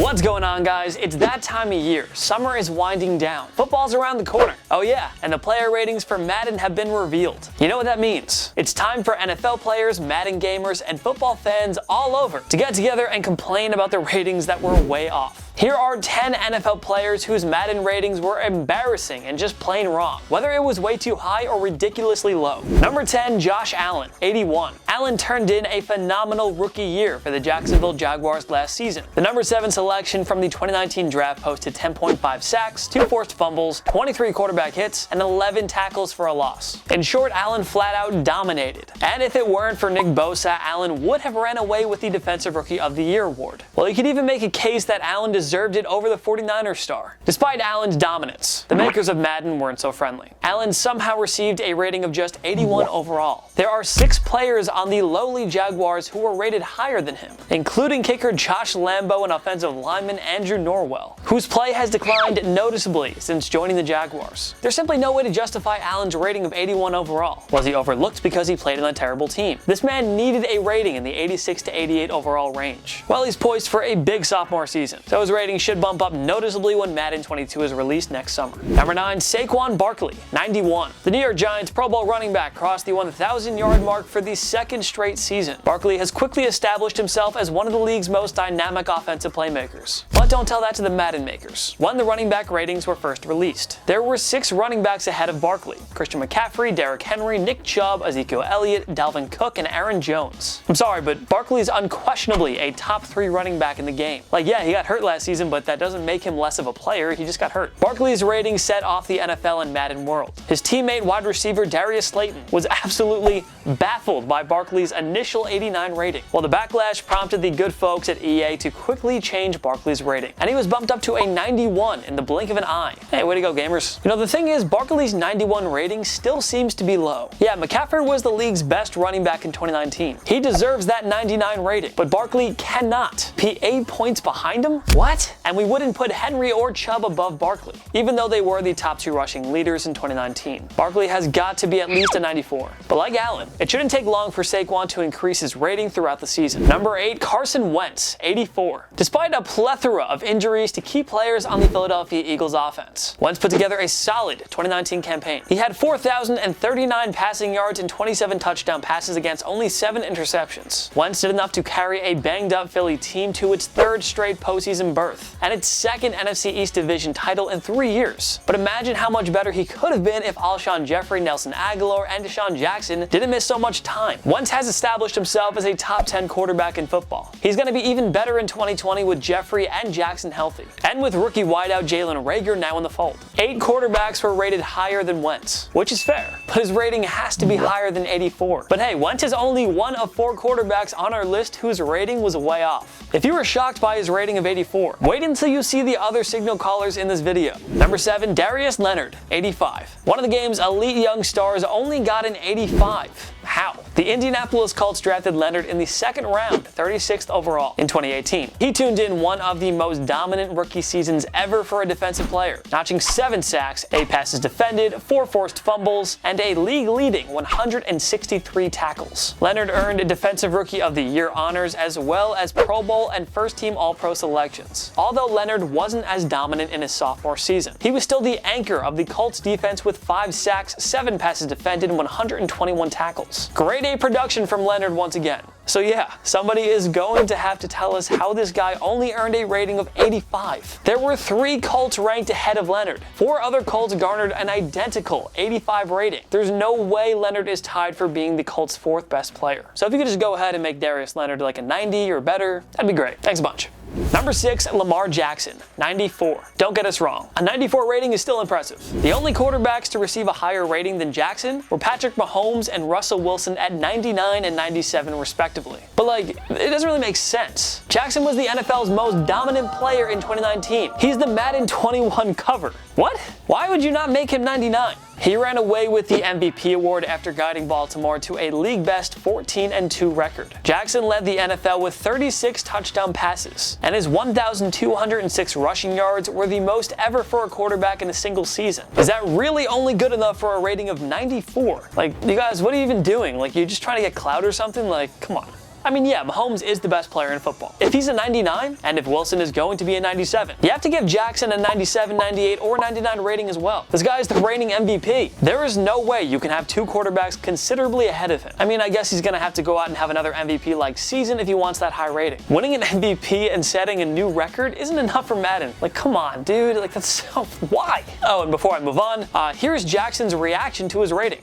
What's going on, guys? It's that time of year. Summer is winding down. Football's around the corner. Oh yeah, and the player ratings for Madden have been revealed. You know what that means? It's time for NFL players, Madden gamers, and football fans all over to get together and complain about the ratings that were way off. Here are 10 NFL players whose Madden ratings were embarrassing and just plain wrong, whether it was way too high or ridiculously low. Number 10, Josh Allen, 81. Allen turned in a phenomenal rookie year for the Jacksonville Jaguars last season. The number 7 selection from the 2019 draft posted 10.5 sacks, 2 forced fumbles, 23 quarterback hits, and 11 tackles for a loss. In short, Allen flat out dominated. And if it weren't for Nick Bosa, Allen would have ran away with the Defensive Rookie of the Year award. Well, you could even make a case that Allen deserved it over the 49ers star. Despite Allen's dominance, the makers of Madden weren't so friendly. Allen somehow received a rating of just 81 overall. There are 6 players on the lowly Jaguars who were rated higher than him, including kicker Josh Lambo and offensive lineman Andrew Norwell, whose play has declined noticeably since joining the Jaguars. There's simply no way to justify Allen's rating of 81 overall. Was he overlooked because he played on a terrible team? This man needed a rating in the 86 to 88 overall range. Well, he's poised for a big sophomore season, so his rating should bump up noticeably when Madden 22 is released next summer. Number 9, Saquon Barkley, 91. The New York Giants Pro Bowl running back crossed the 1,000-yard mark for the second straight season. Barkley has quickly established himself as one of the league's most dynamic offensive playmakers. But don't tell that to the Madden makers. When the running back ratings were first released, there were 6 running backs ahead of Barkley: Christian McCaffrey, Derrick Henry, Nick Chubb, Ezekiel Elliott, Dalvin Cook, and Aaron Jones. I'm sorry, but Barkley is unquestionably a top 3 running back in the game. Like, yeah, he got hurt last season, but that doesn't make him less of a player. He just got hurt. Barkley's rating set off the NFL and Madden world. His teammate wide receiver Darius Slayton was absolutely baffled by Barkley's initial 89 rating. Well, the backlash prompted the good folks at EA to quickly change Barkley's rating, and he was bumped up to a 91 in the blink of an eye. Hey, way to go, gamers. You know, the thing is, Barkley's 91 rating still seems to be low. Yeah, McCaffrey was the league's best running back in 2019. He deserves that 99 rating, but Barkley cannot be 8 points behind him? What? And we wouldn't put Henry or Chubb above Barkley, even though they were the top 2 rushing leaders in 2019. Barkley has got to be at least a 94. But like Allen, it shouldn't take long for Saquon to increase his rating throughout the season. Number 8, Carson Wentz, 84. Despite a plethora of injuries to key players on the Philadelphia Eagles offense, Wentz put together a solid 2019 campaign. He had 4,039 passing yards and 27 touchdown passes against only 7 interceptions. Wentz did enough to carry a banged-up Philly team to its 3rd straight postseason berth and its 2nd NFC East Division title in 3 years. But imagine how much better he could have been if Alshon Jeffrey, Nelson Aguilar, and Deshaun Jackson didn't miss so much time. Wentz has established himself as a top 10 quarterback in football. He's going to be even better in 2020 with Jeffrey and Jackson healthy, and with rookie wideout Jalen Reagor now in the fold. 8 quarterbacks were rated higher than Wentz, which is fair, but his rating has to be higher than 84. But hey, Wentz is only one of 4 quarterbacks on our list whose rating was way off. If you were shocked by his rating of 84, wait until you see the other signal callers in this video. Number 7, Darius Leonard, 85. One of the game's elite young stars only got an 85. How? The Indianapolis Colts drafted Leonard in the 2nd round, 36th overall, in 2018. He tuned in one of the most dominant rookie seasons ever for a defensive player, notching 7 sacks, 8 passes defended, 4 forced fumbles, and a league-leading 163 tackles. Leonard earned Defensive Rookie of the Year honors as well as Pro Bowl and first-team All-Pro selections. Although Leonard wasn't as dominant in his sophomore season, he was still the anchor of the Colts defense with 5 sacks, 7 passes defended, and 121 tackles. Grade A production from Leonard once again. So yeah, somebody is going to have to tell us how this guy only earned a rating of 85. There were 3 Colts ranked ahead of Leonard. 4 other Colts garnered an identical 85 rating. There's no way Leonard is tied for being the Colts' 4th best player. So if you could just go ahead and make Darius Leonard like a 90 or better, that'd be great. Thanks a bunch. Number 6, Lamar Jackson, 94. Don't get us wrong, a 94 rating is still impressive. The only quarterbacks to receive a higher rating than Jackson were Patrick Mahomes and Russell Wilson at 99 and 97 respectively. But like, it doesn't really make sense. Jackson was the NFL's most dominant player in 2019. He's the Madden 21 cover. What? Why would you not make him 99? He ran away with the MVP award after guiding Baltimore to a league-best 14-2 record. Jackson led the NFL with 36 touchdown passes, and his 1,206 rushing yards were the most ever for a quarterback in a single season. Is that really only good enough for a rating of 94? Like, you guys, what are you even doing? Like, you're just trying to get clout or something? Like, come on. I mean, yeah, Mahomes is the best player in football. If he's a 99, and if Wilson is going to be a 97, you have to give Jackson a 97, 98, or 99 rating as well. This guy is the reigning MVP. There is no way you can have two quarterbacks considerably ahead of him. I mean, I guess he's going to have to go out and have another MVP-like season if he wants that high rating. Winning an MVP and setting a new record isn't enough for Madden. Like, come on, dude. Like, that's so... Why? Oh, and before I move on, here's Jackson's reaction to his rating.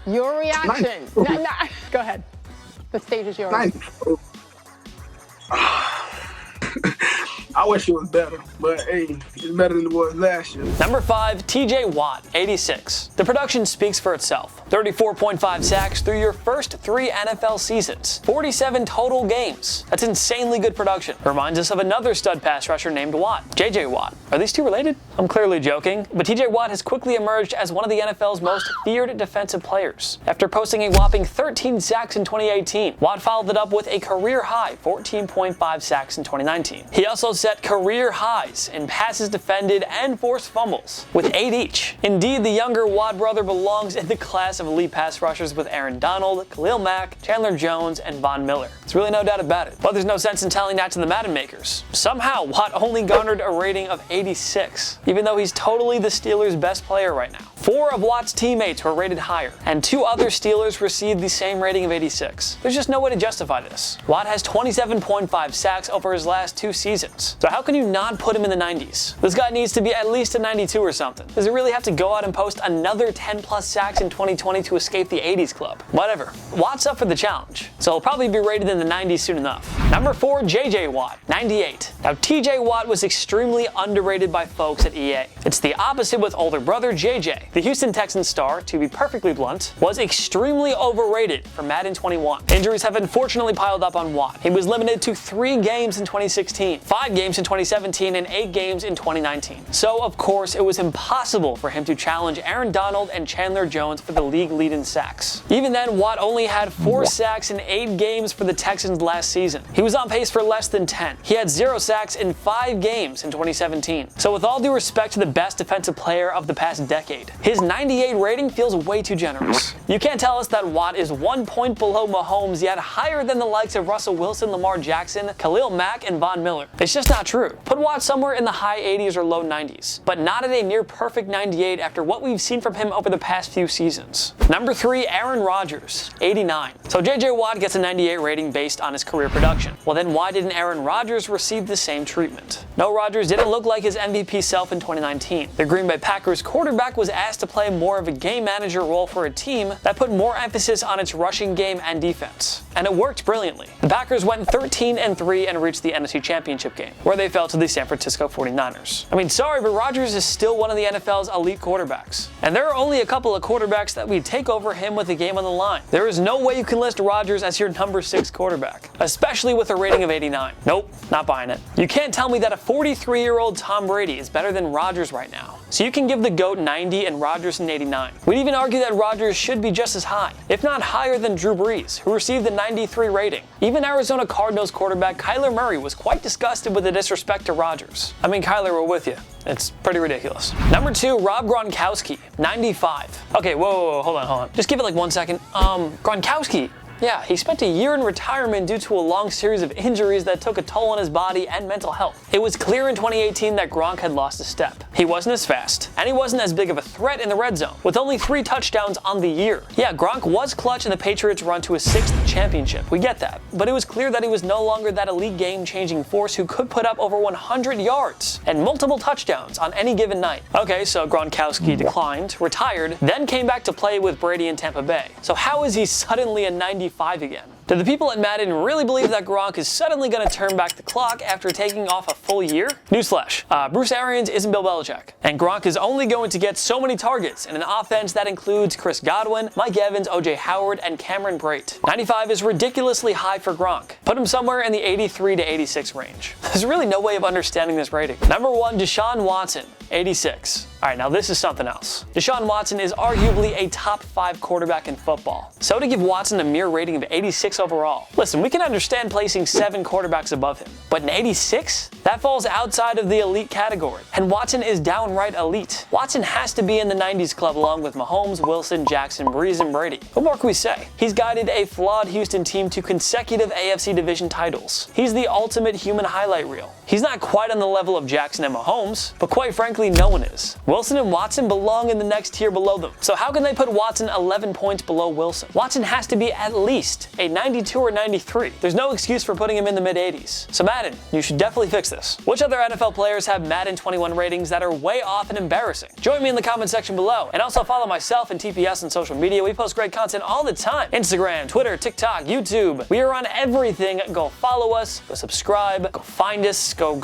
Your reaction. Nice. Go ahead. The stage is yours. Nice. I wish it was better, but hey, it's better than it was last year. Number 5, TJ Watt, 86. The production speaks for itself. 34.5 sacks through your first 3 NFL seasons. 47 total games. That's insanely good production. Reminds us of another stud pass rusher named Watt, JJ Watt. Are these two related? I'm clearly joking, but TJ Watt has quickly emerged as one of the NFL's most feared defensive players. After posting a whopping 13 sacks in 2018, Watt followed it up with a career-high 14.5 sacks in 2019. He also set career highs in passes defended and forced fumbles, with 8 each. Indeed, the younger Watt brother belongs in the class of elite pass rushers with Aaron Donald, Khalil Mack, Chandler Jones, and Von Miller. There's really no doubt about it. But there's no sense in telling that to the Madden makers. Somehow, Watt only garnered a rating of 86, even though he's totally the Steelers' best player right now. 4 of Watt's teammates were rated higher, and 2 other Steelers received the same rating of 86. There's just no way to justify this. Watt has 27.5 sacks over his last 2 seasons. So how can you not put him in the 90s? This guy needs to be at least a 92 or something. Does he really have to go out and post another 10 plus sacks in 2020 to escape the 80s club? Whatever. Watt's up for the challenge, so he'll probably be rated in the 90s soon enough. Number 4, JJ Watt, 98. Now TJ Watt was extremely underrated by folks at EA. It's the opposite with older brother JJ. The Houston Texans star, to be perfectly blunt, was extremely overrated for Madden 21. Injuries have unfortunately piled up on Watt. He was limited to 3 games in 2016, 5 games in 2017, and 8 games in 2019. So, of course, it was impossible for him to challenge Aaron Donald and Chandler Jones for the league lead in sacks. Even then, Watt only had 4 sacks in 8 games for the Texans last season. He was on pace for less than 10. He had 0 sacks in 5 games in 2017. So with all due respect to the best defensive player of the past decade, his 98 rating feels way too generous. You can't tell us that Watt is 1 point below Mahomes, yet higher than the likes of Russell Wilson, Lamar Jackson, Khalil Mack, and Von Miller. It's just not true. Put Watt somewhere in the high 80s or low 90s, but not at a near perfect 98 after what we've seen from him over the past few seasons. Number 3, Aaron Rodgers, 89. So JJ Watt gets a 98 rating based on his career production. Well then why didn't Aaron Rodgers receive the same treatment? No, Rodgers didn't look like his MVP self in 2019. The Green Bay Packers quarterback was asked to play more of a game manager role for a team that put more emphasis on its rushing game and defense. And it worked brilliantly. The Packers went 13-3 and reached the NFC Championship game, where they fell to the San Francisco 49ers. I mean, sorry, but Rodgers is still one of the NFL's elite quarterbacks. And there are only a couple of quarterbacks that would take over him with the game on the line. There is no way you can list Rodgers as your number 6 quarterback, especially with a rating of 89. Nope, not buying it. You can't tell me that a 43-year-old Tom Brady is better than Rodgers right now. So you can give the GOAT 90 and Rodgers an 89. We'd even argue that Rodgers should be just as high, if not higher than Drew Brees, who received the 93 rating. Even Arizona Cardinals quarterback Kyler Murray was quite disgusted with the disrespect to Rodgers. I mean, Kyler, we're with you. It's pretty ridiculous. Number 2, Rob Gronkowski, 95. Okay, whoa, hold on. Just give it like 1 second. Gronkowski. Yeah, he spent a year in retirement due to a long series of injuries that took a toll on his body and mental health. It was clear in 2018 that Gronk had lost a step. He wasn't as fast, and he wasn't as big of a threat in the red zone, with only 3 touchdowns on the year. Yeah, Gronk was clutch in the Patriots' run to his 6th championship. We get that. But it was clear that he was no longer that elite game-changing force who could put up over 100 yards and multiple touchdowns on any given night. Okay, so Gronkowski declined, retired, then came back to play with Brady in Tampa Bay. So how is he suddenly a 95 again? Do the people at Madden really believe that Gronk is suddenly going to turn back the clock after taking off a full year? Newsflash, Bruce Arians isn't Bill Belichick, and Gronk is only going to get so many targets in an offense that includes Chris Godwin, Mike Evans, OJ Howard, and Cameron Brate. 95 is ridiculously high for Gronk, Put him somewhere in the 83 to 86 range. There's really no way of understanding this rating. Number 1, Deshaun Watson, 86. Alright, now this is something else. Deshaun Watson is arguably a top 5 quarterback in football. So to give Watson a mere rating of 86 overall, listen, we can understand placing 7 quarterbacks above him, but an 86? That falls outside of the elite category, and Watson is downright elite. Watson has to be in the 90s club along with Mahomes, Wilson, Jackson, Breeze, and Brady. What more can we say? He's guided a flawed Houston team to consecutive AFC division titles. He's the ultimate human highlight reel. He's not quite on the level of Jackson and Mahomes, but quite frankly, no one is. Wilson and Watson belong in the next tier below them. So how can they put Watson 11 points below Wilson? Watson has to be at least a 92 or 93. There's no excuse for putting him in the mid-80s. So Madden, you should definitely fix this. Which other NFL players have Madden 21 ratings that are way off and embarrassing? Join me in the comment section below, and also follow myself and TPS on social media. We post great content all the time. Instagram, Twitter, TikTok, YouTube. We are on everything. Go follow us, go subscribe, go find us, go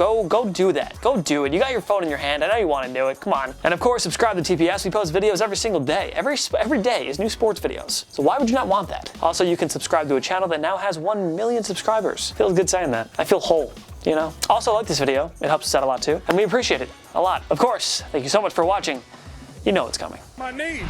do that. Go do it. You got your phone in your hand. I know you want to do it. Come on. And of course, subscribe to TPS. We post videos every single day. Every day is new sports videos. So why would you not want that? Also, you can subscribe to a channel that now has 1 million subscribers. Feels good saying that. I feel whole, you know? Also, like this video. It helps us out a lot too. And we appreciate it a lot. Of course, thank you so much for watching. You know what's coming. My knee.